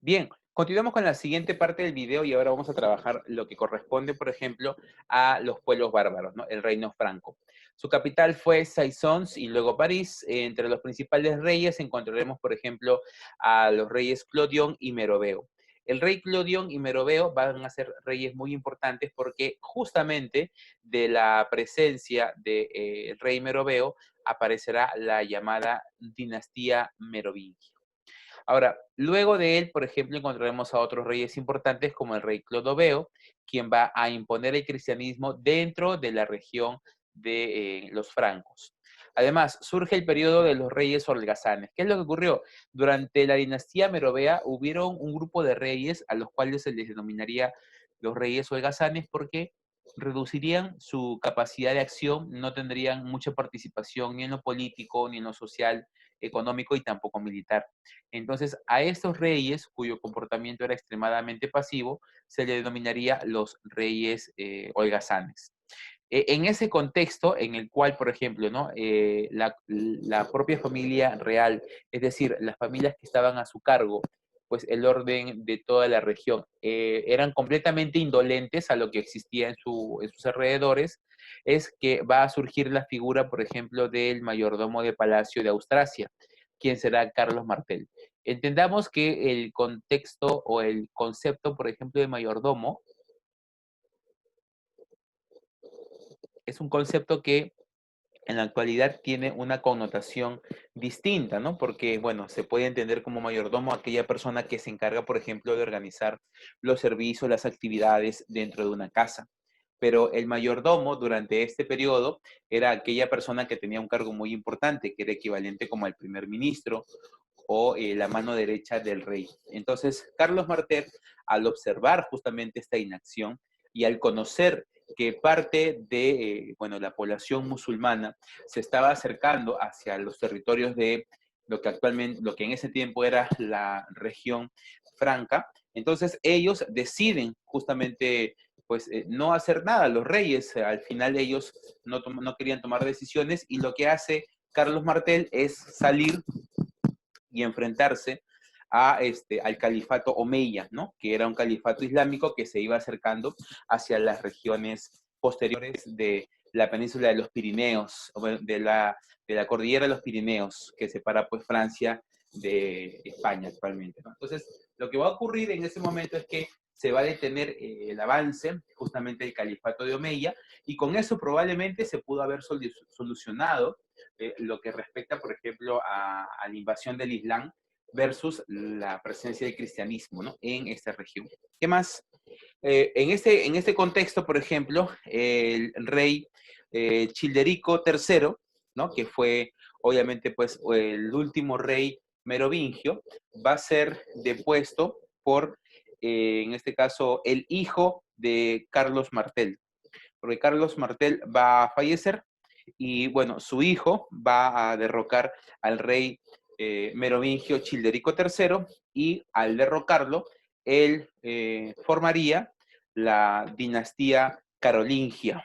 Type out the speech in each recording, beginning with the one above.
Bien, continuamos con la siguiente parte del video y ahora vamos a trabajar lo que corresponde, por ejemplo, a los pueblos bárbaros, ¿no? El reino franco. Su capital fue Soissons y luego París. Entre los principales reyes encontraremos, por ejemplo, a los reyes Clodion y Meroveo. El rey Clodion y Meroveo van a ser reyes muy importantes porque justamente de la presencia del rey Meroveo aparecerá la llamada dinastía merovingia. Ahora, luego de él, por ejemplo, encontraremos a otros reyes importantes como el rey Clodoveo, quien va a imponer el cristianismo dentro de la región de los francos. Además, surge el periodo de los reyes holgazanes. ¿Qué es lo que ocurrió? Durante la dinastía merovea hubieron un grupo de reyes a los cuales se les denominaría los reyes holgazanes porque reducirían su capacidad de acción, no tendrían mucha participación ni en lo político, ni en lo social, económico y tampoco militar. Entonces, a estos reyes, cuyo comportamiento era extremadamente pasivo, se le denominaría los reyes holgazanes. En ese contexto en el cual, por ejemplo, ¿no? La propia familia real, es decir, las familias que estaban a su cargo, pues el orden de toda la región, eran completamente indolentes a lo que existía en sus alrededores, es que va a surgir la figura, por ejemplo, del mayordomo de Palacio de Austrasia, quien será Carlos Martel. Entendamos que el contexto o el concepto, por ejemplo, de mayordomo es un concepto que en la actualidad tiene una connotación distinta, ¿no? Porque, bueno, se puede entender como mayordomo aquella persona que se encarga, por ejemplo, de organizar los servicios, las actividades dentro de una casa. Pero el mayordomo durante este periodo era aquella persona que tenía un cargo muy importante, que era equivalente como al primer ministro o la mano derecha del rey. Entonces, Carlos Martel, al observar justamente esta inacción y al conocer que parte de bueno, la población musulmana se estaba acercando hacia los territorios de lo que actualmente, lo que en ese tiempo era la región franca, entonces ellos deciden justamente pues no hacer nada. Los reyes, al final ellos no querían tomar decisiones y lo que hace Carlos Martel es salir y enfrentarse al califato omeya, ¿no? Que era un califato islámico que se iba acercando hacia las regiones posteriores de la península de los Pirineos, de la cordillera de los Pirineos, que separa pues Francia de España actualmente, ¿no? Entonces, lo que va a ocurrir en ese momento es que se va a detener el avance justamente del califato de Omeya y con eso probablemente se pudo haber solucionado lo que respecta, por ejemplo, a la invasión del Islam versus la presencia del cristianismo, ¿no? En esta región. ¿Qué más? En este contexto, por ejemplo, el rey Childerico III, ¿no? Que fue obviamente pues el último rey merovingio, va a ser depuesto por, en este caso, el hijo de Carlos Martel, porque Carlos Martel va a fallecer y bueno, su hijo va a derrocar al rey merovingio Childerico III y al derrocarlo, él formaría la dinastía carolingia.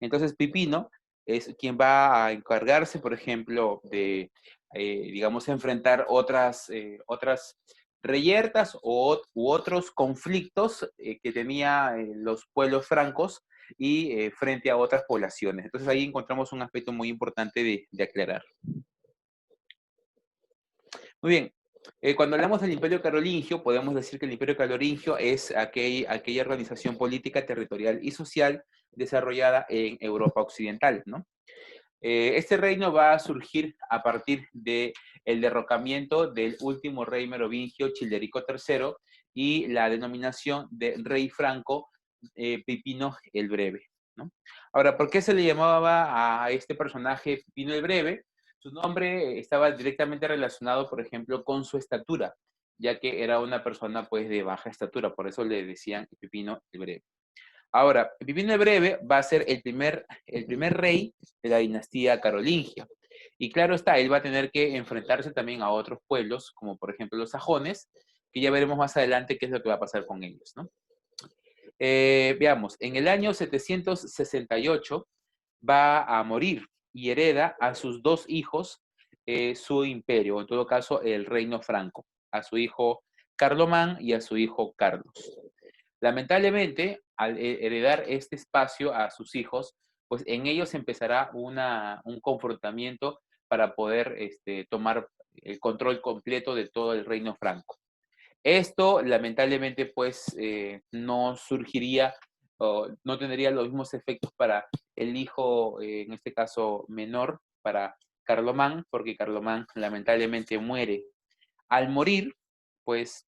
Entonces Pipino es quien va a encargarse, por ejemplo, de, digamos, enfrentar otras reyertas u otros conflictos que tenía los pueblos francos y frente a otras poblaciones. Entonces ahí encontramos un aspecto muy importante de aclarar. Muy bien. Cuando hablamos del Imperio Carolingio, podemos decir que el Imperio Carolingio es aquella organización política, territorial y social desarrollada en Europa Occidental, ¿no? Este reino va a surgir a partir del derrocamiento del último rey merovingio, Childerico III, y la denominación de rey franco Pipino el Breve, ¿no? Ahora, ¿por qué se le llamaba a este personaje Pipino el Breve? Su nombre estaba directamente relacionado, por ejemplo, con su estatura, ya que era una persona pues de baja estatura, por eso le decían Pipino el Breve. Ahora, Pipino el Breve va a ser el primer rey de la dinastía carolingia. Y claro está, él va a tener que enfrentarse también a otros pueblos, como por ejemplo los sajones, que ya veremos más adelante qué es lo que va a pasar con ellos, ¿no? Veamos, en el año 768 va a morir y hereda a sus dos hijos su imperio, o en todo caso el reino franco, a su hijo Carlomán y a su hijo Carlos. Lamentablemente, al heredar este espacio a sus hijos, pues en ellos empezará un confrontamiento para poder tomar el control completo de todo el reino franco. Esto, lamentablemente, pues no surgiría o no tendría los mismos efectos para el hijo, en este caso menor, para Carlomán, porque Carlomán lamentablemente muere. Al morir, pues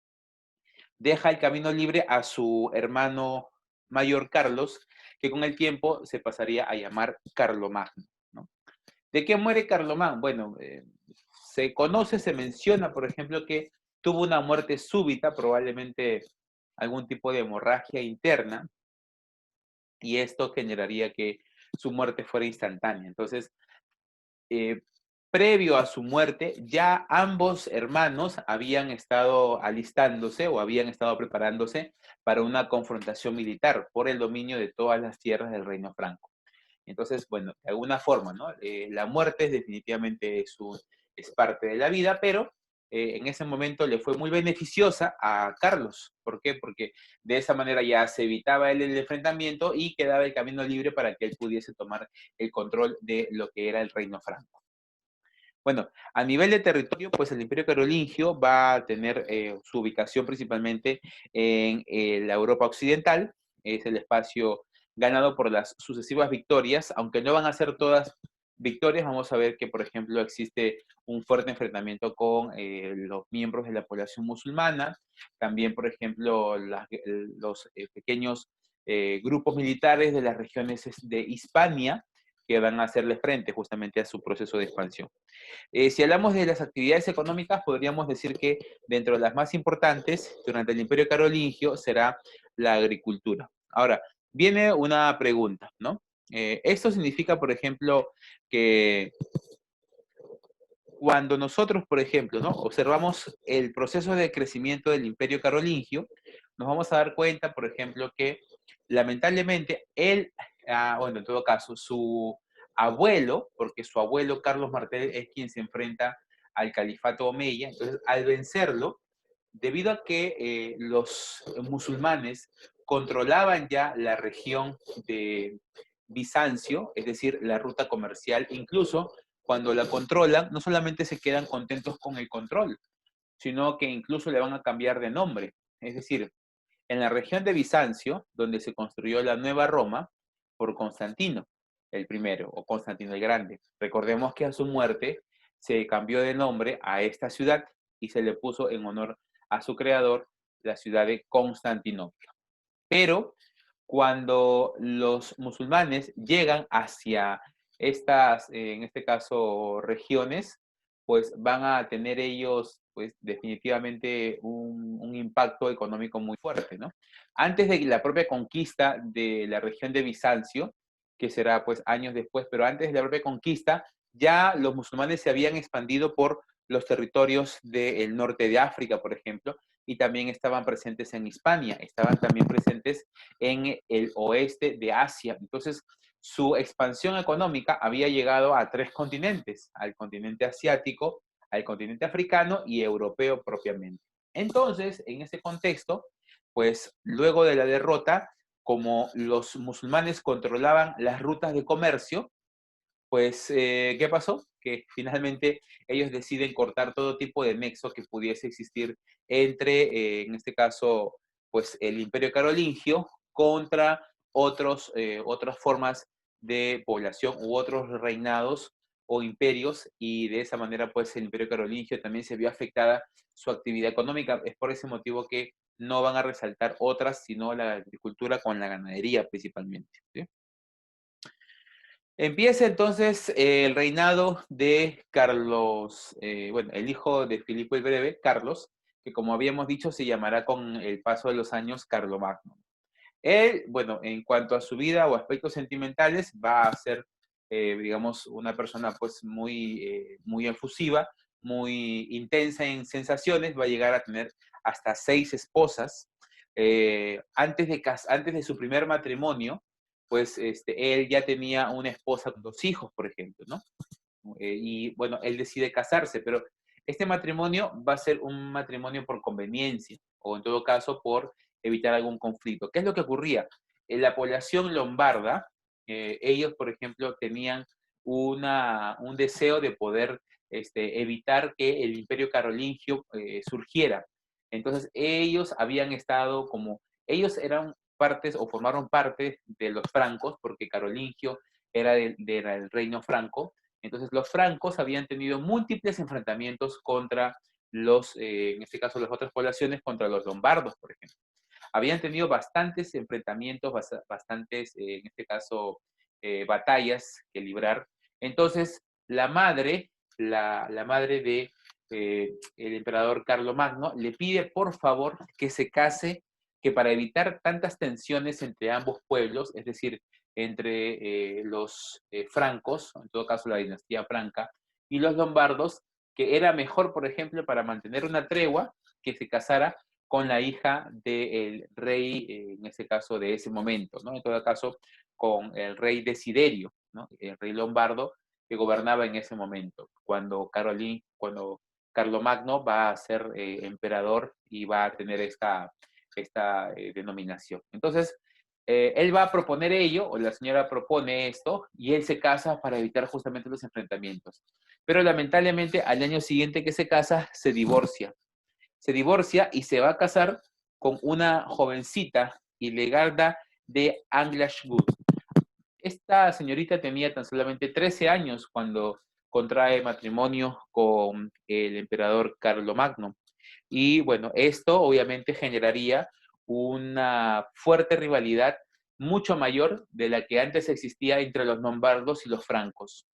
deja el camino libre a su hermano mayor Carlos, que con el tiempo se pasaría a llamar Carlomagno, ¿no? ¿De qué muere Carlomán? Bueno, se conoce, se menciona, por ejemplo, que tuvo una muerte súbita, probablemente algún tipo de hemorragia interna, y esto generaría que su muerte fuera instantánea. Entonces, eh, previo a su muerte, ya ambos hermanos habían estado alistándose o habían estado preparándose para una confrontación militar por el dominio de todas las tierras del Reino Franco. Entonces, bueno, de alguna forma, ¿no? La muerte definitivamente es parte de la vida, pero en ese momento le fue muy beneficiosa a Carlos. ¿Por qué? Porque de esa manera ya se evitaba el enfrentamiento y quedaba el camino libre para que él pudiese tomar el control de lo que era el Reino Franco. Bueno, a nivel de territorio, pues el Imperio Carolingio va a tener su ubicación principalmente en la Europa Occidental, es el espacio ganado por las sucesivas victorias, aunque no van a ser todas victorias, vamos a ver que, por ejemplo, existe un fuerte enfrentamiento con los miembros de la población musulmana, también, por ejemplo, los pequeños grupos militares de las regiones de Hispania, que van a hacerle frente justamente a su proceso de expansión. Si hablamos de las actividades económicas, podríamos decir que dentro de las más importantes durante el Imperio Carolingio será la agricultura. Ahora, viene una pregunta, ¿no? Esto significa, por ejemplo, que cuando nosotros, por ejemplo, ¿no? observamos el proceso de crecimiento del Imperio Carolingio, nos vamos a dar cuenta, por ejemplo, que lamentablemente él, bueno, en todo caso, su abuelo, porque su abuelo Carlos Martel es quien se enfrenta al califato omeya, entonces al vencerlo, debido a que los musulmanes controlaban ya la región de Bizancio, es decir, la ruta comercial, incluso cuando la controlan, no solamente se quedan contentos con el control, sino que incluso le van a cambiar de nombre. Es decir, en la región de Bizancio, donde se construyó la Nueva Roma, por Constantino el primero, o Constantino el Grande. Recordemos que a su muerte se cambió de nombre a esta ciudad y se le puso en honor a su creador la ciudad de Constantinopla. Pero cuando los musulmanes llegan hacia estas, en este caso, regiones, pues van a tener ellos, pues definitivamente un impacto económico muy fuerte, ¿no? Antes de la propia conquista de la región de Bizancio, que será pues años después, pero antes de la propia conquista, ya los musulmanes se habían expandido por los territorios del norte de África, por ejemplo, y también estaban presentes en Hispania, estaban también presentes en el oeste de Asia. Entonces, su expansión económica había llegado a 3 continentes, al continente asiático, al continente africano y europeo propiamente. Entonces, en ese contexto, pues luego de la derrota, como los musulmanes controlaban las rutas de comercio, pues, ¿qué pasó? Que finalmente ellos deciden cortar todo tipo de nexo que pudiese existir entre, en este caso, pues el Imperio Carolingio contra otras formas de población u otros reinados o imperios, y de esa manera, pues el Imperio Carolingio también se vio afectada su actividad económica. Es por ese motivo que no van a resaltar otras, sino la agricultura con la ganadería principalmente, ¿sí? Empieza entonces el reinado de Carlos, bueno, el hijo de Filipo el Breve, Carlos, que como habíamos dicho se llamará con el paso de los años Carlomagno. Él, bueno, en cuanto a su vida o aspectos sentimentales, va a ser, digamos, una persona pues muy efusiva, muy intensa en sensaciones, va a llegar a tener hasta 6 esposas. Antes de su primer matrimonio, pues él ya tenía una esposa con 2 hijos, por ejemplo, ¿no? Y bueno, él decide casarse, pero Este matrimonio va a ser un matrimonio por conveniencia, o en todo caso por evitar algún conflicto. ¿Qué es lo que ocurría? En la población lombarda, ellos, por ejemplo, tenían un deseo de poder evitar que el imperio carolingio surgiera. Entonces, ellos habían estado como, ellos eran partes o formaron parte de los francos, porque Carolingio era el reino franco. Entonces, los francos habían tenido múltiples enfrentamientos contra en este caso, las otras poblaciones, contra los lombardos, por ejemplo. Habían tenido bastantes enfrentamientos, bastantes, en este caso, batallas que librar. Entonces, la madre de el emperador Carlomagno le pide por favor que se case, que para evitar tantas tensiones entre ambos pueblos, es decir, entre los francos, en todo caso la dinastía franca, y los lombardos, que era mejor, por ejemplo, para mantener una tregua, que se casara con la hija del rey, en ese caso, de ese momento, ¿no? En todo caso, con el rey Desiderio, ¿no? El rey lombardo que gobernaba en ese momento, cuando Carlomagno va a ser emperador y va a tener esta denominación. Entonces, él va a proponer ello, o la señora propone esto, y él se casa para evitar justamente los enfrentamientos. Pero lamentablemente, al año siguiente que se casa, se divorcia y se va a casar con una jovencita, Hildegarda de Anglashwood. Esta señorita tenía tan solamente 13 años cuando contrae matrimonio con el emperador Carlomagno. Y bueno, esto obviamente generaría una fuerte rivalidad mucho mayor de la que antes existía entre los lombardos y los francos.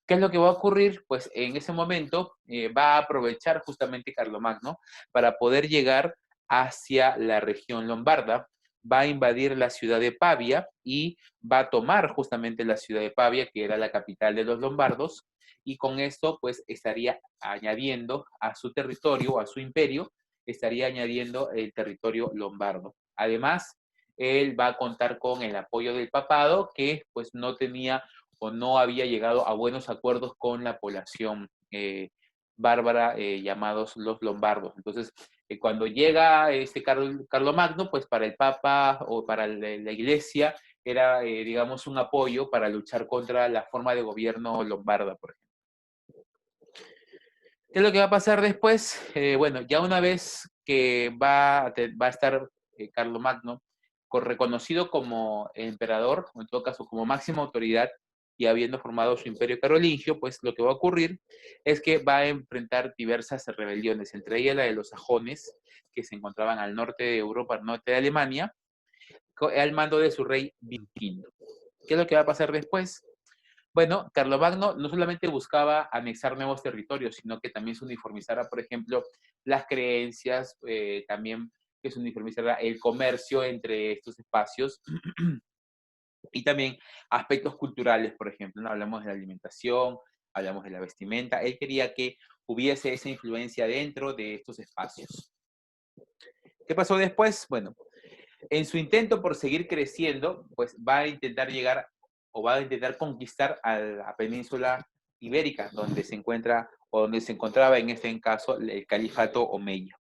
¿Qué es lo que va a ocurrir? Pues en ese momento va a aprovechar justamente Carlomagno para poder llegar hacia la región lombarda, va a invadir la ciudad de Pavia y va a tomar justamente la ciudad de Pavia, que era la capital de los lombardos, y con esto pues estaría añadiendo a su territorio, a su imperio, estaría añadiendo el territorio lombardo. Además, él va a contar con el apoyo del papado, que pues no tenía o no había llegado a buenos acuerdos con la población bárbara llamados los lombardos. Entonces, cuando llega Carlomagno, pues para el Papa o para la Iglesia era, digamos, un apoyo para luchar contra la forma de gobierno lombarda, por ejemplo. ¿Qué es lo que va a pasar después? Bueno, ya una vez que va a estar Carlomagno reconocido como emperador, o en todo caso como máxima autoridad, y habiendo formado su imperio carolingio, pues lo que va a ocurrir es que va a enfrentar diversas rebeliones, entre ellas la de los sajones, que se encontraban al norte de Europa, al norte de Alemania, al mando de su rey Vitingo. ¿Qué es lo que va a pasar después? Bueno, Carlomagno no solamente buscaba anexar nuevos territorios, sino que también se uniformizara, por ejemplo, las creencias, también que se uniformizara el comercio entre estos espacios y también aspectos culturales, por ejemplo, ¿no? Hablamos de la alimentación, hablamos de la vestimenta. Él quería que hubiese esa influencia dentro de estos espacios. ¿Qué pasó después? Bueno, en su intento por seguir creciendo, pues va a intentar llegar o va a intentar conquistar a la península ibérica, donde se encuentra o donde se encontraba en este caso el califato omeya.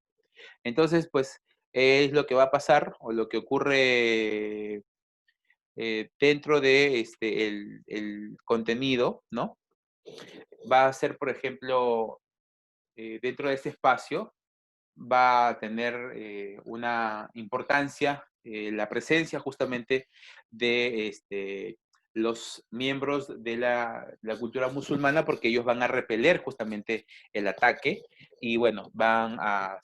Entonces, pues es lo que va a pasar o lo que ocurre dentro de el contenido, ¿no? Va a ser, por ejemplo, dentro de ese espacio, va a tener una importancia la presencia justamente de los miembros de la cultura musulmana, porque ellos van a repeler justamente el ataque y bueno, van a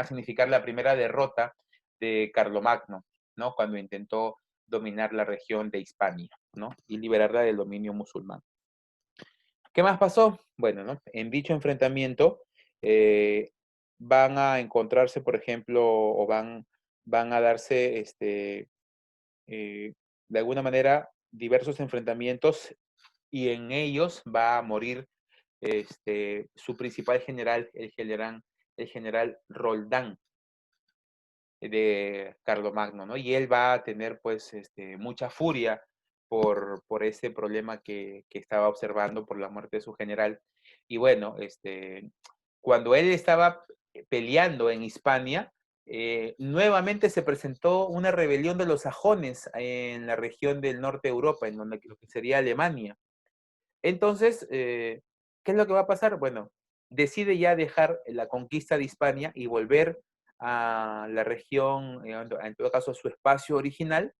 significar la primera derrota de Carlomagno, ¿no? Cuando intentó dominar la región de Hispania, ¿no? Y liberarla del dominio musulmán. ¿Qué más pasó? Bueno, ¿no? En dicho enfrentamiento eh, van a encontrarse, por ejemplo, o van a darse, de alguna manera, diversos enfrentamientos y en ellos va a morir su principal general, el general Roldán de Carlomagno, ¿no? Y él va a tener, pues, mucha furia por ese problema que estaba observando por la muerte de su general. Y bueno, cuando él estaba peleando en Hispania, nuevamente se presentó una rebelión de los sajones en la región del norte de Europa, en donde lo que sería Alemania. Entonces, ¿qué es lo que va a pasar? Bueno, decide ya dejar la conquista de Hispania y volver a la región, en todo caso a su espacio original.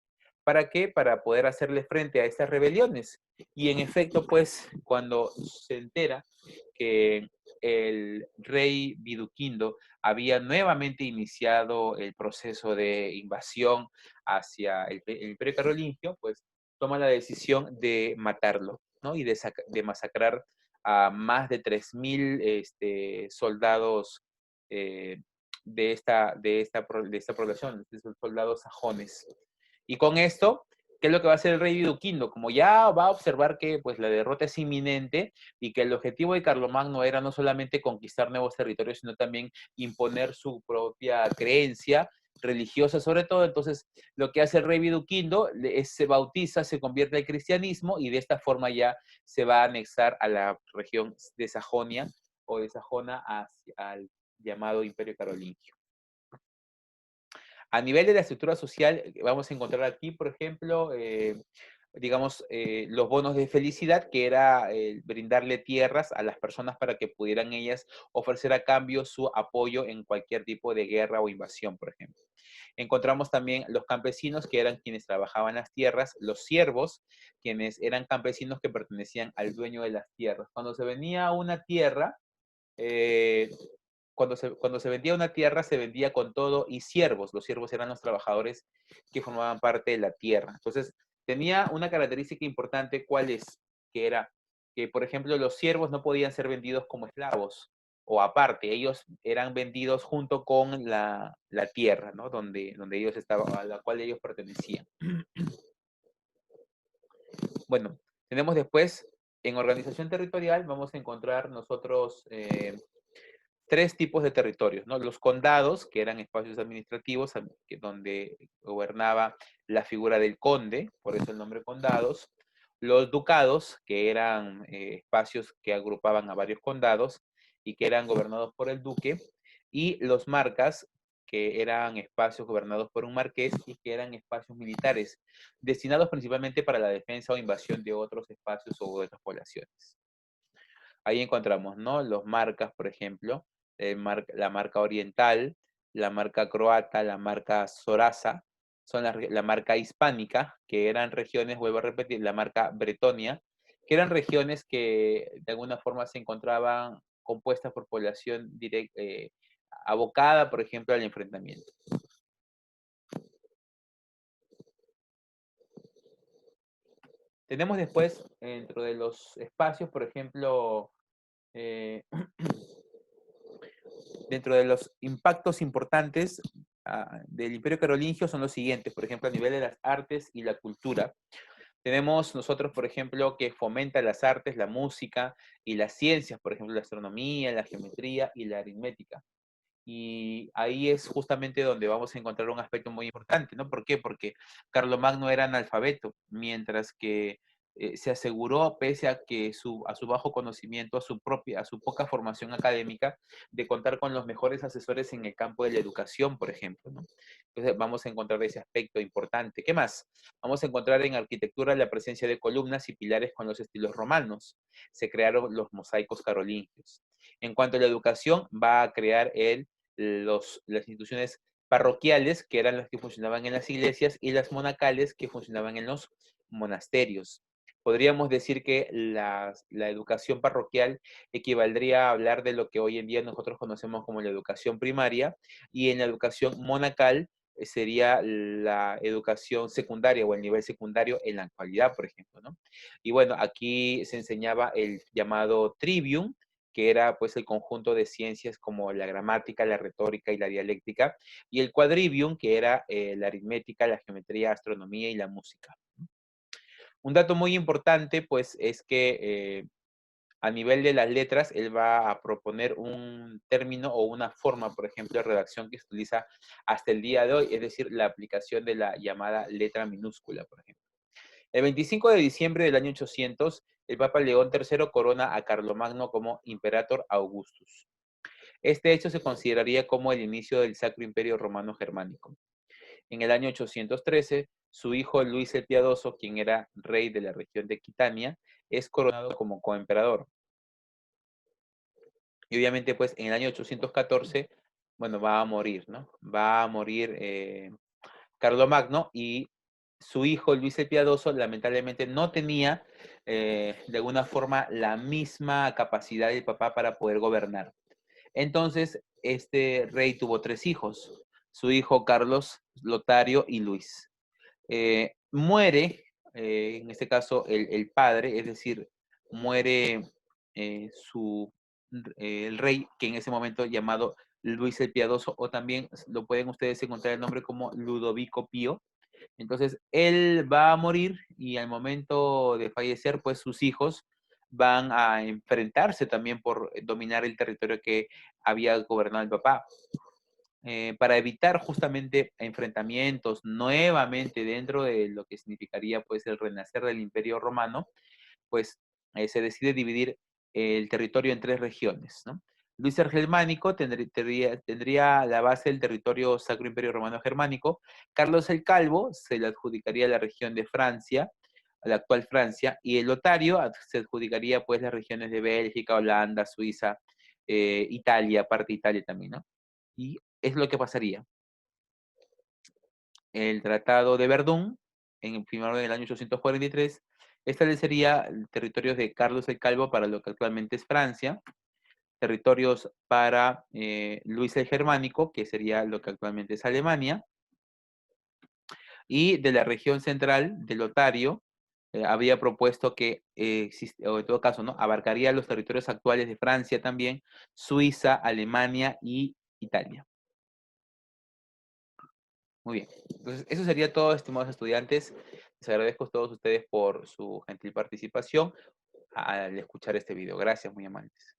¿Para qué? Para poder hacerle frente a estas rebeliones. Y en efecto, pues, cuando se entera que el rey Viduquindo había nuevamente iniciado el proceso de invasión hacia el Imperio Carolingio, pues toma la decisión de matarlo, ¿no? Y de masacrar a más de 3.000 soldados eh, de esta población, de esos soldados sajones. Y con esto, ¿qué es lo que va a hacer el rey Viduquindo? Como ya va a observar que pues, la derrota es inminente y que el objetivo de Carlomagno era no solamente conquistar nuevos territorios, sino también imponer su propia creencia religiosa sobre todo, entonces lo que hace el rey Viduquindo es se bautiza, se convierte al cristianismo y de esta forma ya se va a anexar a la región de Sajonia o de Sajona al llamado Imperio Carolingio. A nivel de la estructura social, vamos a encontrar aquí, por ejemplo, digamos, los bonos de felicidad, que era brindarle tierras a las personas para que pudieran ellas ofrecer a cambio su apoyo en cualquier tipo de guerra o invasión, por ejemplo. Encontramos también los campesinos, que eran quienes trabajaban las tierras, los siervos, quienes eran campesinos que pertenecían al dueño de las tierras. Cuando se venía una tierra, eh, cuando se vendía una tierra, se vendía con todo y siervos. Los siervos eran los trabajadores que formaban parte de la tierra. Entonces, tenía una característica importante, ¿cuál es? Que era que, por ejemplo, los siervos no podían ser vendidos como esclavos o aparte, ellos eran vendidos junto con la tierra, ¿no? Donde ellos estaban, a la cual ellos pertenecían. Bueno, tenemos después, en organización territorial, vamos a encontrar nosotros tres tipos de territorios, ¿no? Los condados, que eran espacios administrativos donde gobernaba la figura del conde, por eso el nombre condados. Los ducados, que eran espacios que agrupaban a varios condados y que eran gobernados por el duque. Y los marcas, que eran espacios gobernados por un marqués y que eran espacios militares, destinados principalmente para la defensa o invasión de otros espacios o de otras poblaciones. Ahí encontramos, ¿no? Los marcas, por ejemplo, la marca oriental, la marca croata, la marca Sorasa, son la marca hispánica, que eran regiones, vuelvo a repetir, la marca Bretonia, que eran regiones que de alguna forma se encontraban compuestas por población abocada, por ejemplo, al enfrentamiento. Tenemos después, dentro de los espacios, por ejemplo, eh, dentro de los impactos importantes del Imperio Carolingio son los siguientes, por ejemplo, a nivel de las artes y la cultura. Tenemos nosotros, por ejemplo, que fomenta las artes, la música y las ciencias, por ejemplo, la astronomía, la geometría y la aritmética. Y ahí es justamente donde vamos a encontrar un aspecto muy importante, ¿no? ¿Por qué? Porque Carlomagno era analfabeto, mientras que se aseguró, pese a que a su bajo conocimiento, a su poca formación académica, de contar con los mejores asesores en el campo de la educación, por ejemplo, ¿no? Entonces vamos a encontrar ese aspecto importante. ¿Qué más? Vamos a encontrar en arquitectura la presencia de columnas y pilares con los estilos romanos. Se crearon los mosaicos carolingios. En cuanto a la educación, va a crear las instituciones parroquiales, que eran las que funcionaban en las iglesias, y las monacales, que funcionaban en los monasterios. Podríamos decir que la educación parroquial equivaldría a hablar de lo que hoy en día nosotros conocemos como la educación primaria, y en la educación monacal sería la educación secundaria o el nivel secundario en la actualidad, por ejemplo, ¿no? Y bueno, aquí se enseñaba el llamado trivium, que era pues el conjunto de ciencias como la gramática, la retórica y la dialéctica, y el quadrivium, que era la aritmética, la geometría, astronomía y la música. Un dato muy importante pues es que a nivel de las letras, él va a proponer un término o una forma, por ejemplo, de redacción que se utiliza hasta el día de hoy, es decir, la aplicación de la llamada letra minúscula, por ejemplo. El 25 de diciembre del año 800, el Papa León III corona a Carlomagno como Imperator Augustus. Este hecho se consideraría como el inicio del Sacro Imperio Romano Germánico. En el año 813, su hijo Luis el Piadoso, quien era rey de la región de Aquitania, es coronado como coemperador. Y obviamente, pues, en el año 814, bueno, va a morir, ¿no? Va a morir Carlomagno y su hijo Luis el Piadoso lamentablemente no tenía de alguna forma la misma capacidad del papá para poder gobernar. Entonces, este rey tuvo tres hijos, su hijo Carlos, Lotario y Luis. Muere, en este caso, el padre, es decir, muere el rey, que en ese momento llamado Luis el Piadoso, o también lo pueden ustedes encontrar el nombre como Ludovico Pío. Entonces, él va a morir y al momento de fallecer, pues sus hijos van a enfrentarse también por dominar el territorio que había gobernado el papá. Para evitar justamente enfrentamientos nuevamente dentro de lo que significaría pues el renacer del Imperio Romano, pues se decide dividir el territorio en tres regiones, ¿no? Luis el Germánico tendría la base del territorio Sacro Imperio Romano Germánico. Carlos el Calvo se le adjudicaría la región de Francia, la actual Francia, y el Lotario se adjudicaría pues las regiones de Bélgica, Holanda, Suiza, Italia, parte de Italia también, ¿no? Y es lo que pasaría. El Tratado de Verdún, firmado en el año 843, establecería territorios de Carlos el Calvo para lo que actualmente es Francia, territorios para Luis el Germánico, que sería lo que actualmente es Alemania, y de la región central de Lotario, había propuesto que o en todo caso, ¿no? Abarcaría los territorios actuales de Francia también, Suiza, Alemania y Italia. Muy bien. Entonces, eso sería todo, estimados estudiantes. Les agradezco a todos ustedes por su gentil participación al escuchar este video. Gracias, muy amables.